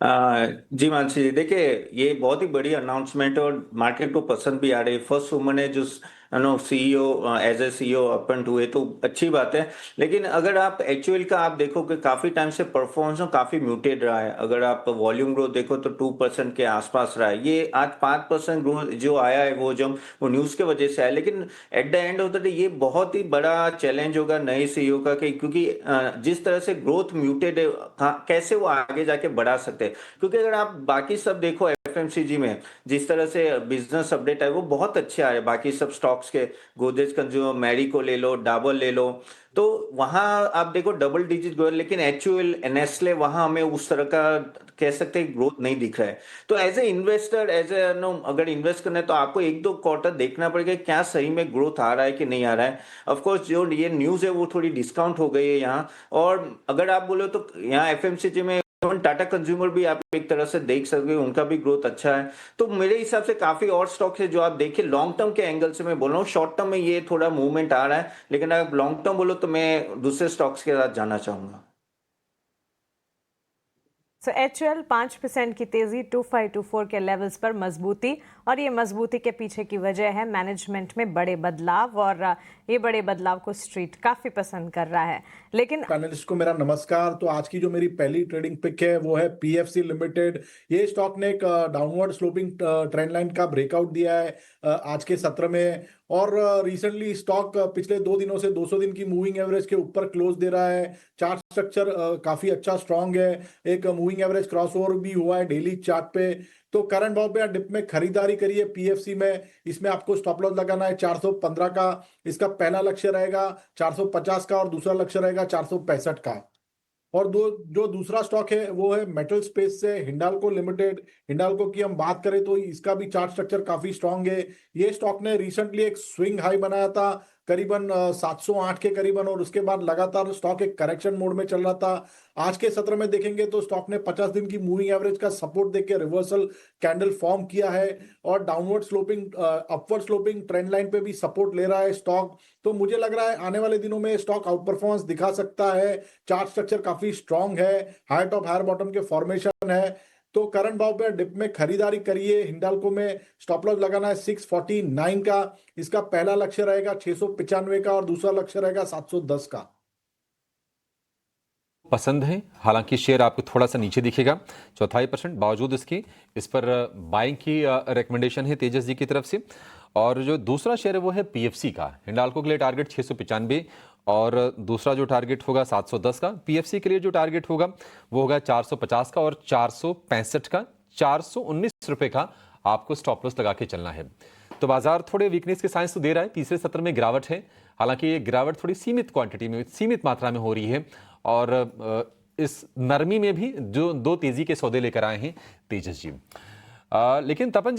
जी मानसी जी, देखिए ये बहुत ही बड़ी अनाउंसमेंट है और मार्केट को पसंद भी आ रही है। फर्स्ट वुमन है जो CEO, as a CEO appoint हुए, तो अच्छी बात है। लेकिन अगर आप एक्चुअल का आप देखो कि काफी टाइम से परफॉर्मेंस काफी म्यूटेड रहा है। अगर आप वॉल्यूम ग्रोथ देखो तो 2% के आसपास रहा है। ये आज 5% ग्रोथ जो आया है वो न्यूज के वजह से आया। लेकिन at the end of the day ये बहुत ही बड़ा चैलेंज होगा नए सीईओ का कि क्योंकि जिस तरह से ग्रोथ म्यूटेड है, कैसे वो आगे जाके बढ़ा सकते हैं। क्योंकि अगर आप बाकी सब देखो एफएमसीजी में जिस तरह से बिजनेस अपडेट है वो बहुत अच्छे आ रहे हैं। बाकी सब स्टॉक्स के गोदरेज कंज्यूमर, मैरिको ले लो, डाबर ले लो, तो वहां आप देखो डबल डिजिट ग्रोथ। लेकिन एक्चुअल नेस्ले वहां हमें उस तरह का कह सकते हैं ग्रोथ नहीं दिख रहा है। तो as a investor, as a no, अगर इन्वेस्ट करना है तो आपको एक दो क्वार्टर देखना पड़ेगा क्या सही में ग्रोथ आ रहा है कि नहीं आ रहा है। ऑफ कोर्स जो ये न्यूज है वो थोड़ी डिस्काउंट हो गई है यहाँ। और अगर आप बोलो तो यहाँ एफएमसीजी में टाटा कंज्यूमर भी आप एक तरह से देख सकते हो, उनका भी ग्रोथ अच्छा है। तो मेरे हिसाब से काफी और स्टॉक है जो आप देखिए लॉन्ग टर्म के एंगल से मैं बोल रहा हूँ। शॉर्ट टर्म में ये थोड़ा मूवमेंट आ रहा है, लेकिन अगर लॉन्ग टर्म बोलो तो मैं दूसरे स्टॉक्स के साथ जाना चाहूंगा। सो HUL 5% की तेजी 2524 के लेवल्स पर मजबूती, और ये मजबूती के पीछे की वजह है मैनेजमेंट में बड़े बदलाव, और ये बड़े बदलाव को स्ट्रीट काफी पसंद कर रहा है। लेकिन पैनलिस्ट को मेरा नमस्कार। तो आज की जो मेरी पहली ट्रेडिंग पिक है वो है पीएफसी लिमिटेड। ये स्टॉक ने एक डाउनवर्ड स्लोपिंग ट्रेंड लाइन का ब्रेकआउट दिया है आज के सत्र में। और रिसेंटली स्टॉक पिछले 2 दिनों से 200 दिन की मूविंग एवरेज के ऊपर क्लोज दे रहा है। चार्ट स्ट्रक्चर काफी अच्छा स्ट्रांग है। एक मूविंग एवरेज क्रॉसओवर भी हुआ है डेली चार्ट पे। तो करंट भाव पे या डिप में खरीदारी करिए पीएफसी में। इसमें आपको स्टॉप लॉस लगाना है 415 का। इसका पहला लक्ष्य रहेगा 450 का और दूसरा लक्ष्य रहेगा 465 का। और जो दूसरा स्टॉक है वो है मेटल स्पेस से हिंडाल्को लिमिटेड। हिंडाल्को की हम बात करें तो इसका भी चार्ट स्ट्रक्चर काफी स्ट्रांग है। ये स्टॉक ने रिसेंटली एक स्विंग हाई बनाया था करीबन 708 के करीबन, और उसके बाद लगातार स्टॉक एक करेक्शन मोड में चल रहा था। आज के सत्र में देखेंगे तो स्टॉक ने 50 दिन की मूविंग एवरेज का सपोर्ट देके रिवर्सल कैंडल फॉर्म किया है, और downward sloping upward sloping trend line पे भी सपोर्ट ले रहा है स्टॉक। तो मुझे लग रहा है आने वाले दिनों में स्टॉक आउट परफॉर्मेंस दिखा सकता है। चार्ट स्ट्रक्चर काफी स्ट्रांग है, हायर टॉप हायर बॉटम के फॉर्मेशन है। तो करंट भाव पे डिप में खरीदारी करिए। हिंडाल्को में स्टॉप लॉस लगाना है 649 का। इसका पहला लक्ष्य रहेगा 695 का और दूसरा लक्ष्य रहेगा 710 का। पसंद है, हालांकि शेयर आपको थोड़ा सा नीचे दिखेगा 4.5%। बावजूद इसके इस पर बाइंग की रिकमेंडेशन है तेजस जी की तरफ से। और जो दूसरा शेयर है वो है पीएफसी का। हिंडाल्को के लिए टारगेट 695 और दूसरा जो टारगेट होगा 710 का। पीएफसी के लिए जो टारगेट होगा वो होगा 450 का और 465 का। 419 रुपए का आपको स्टॉप लॉस लगा के चलना है। तो बाजार थोड़े वीकनेस के साइंस तो दे रहा है। तीसरे सत्र में गिरावट है, हालांकि ये गिरावट थोड़ी सीमित क्वांटिटी में, सीमित मात्रा में हो रही है। और इस नरमी में भी जो दो तेजी के सौदे लेकर आए हैं तेजस जी। लेकिन तपन जी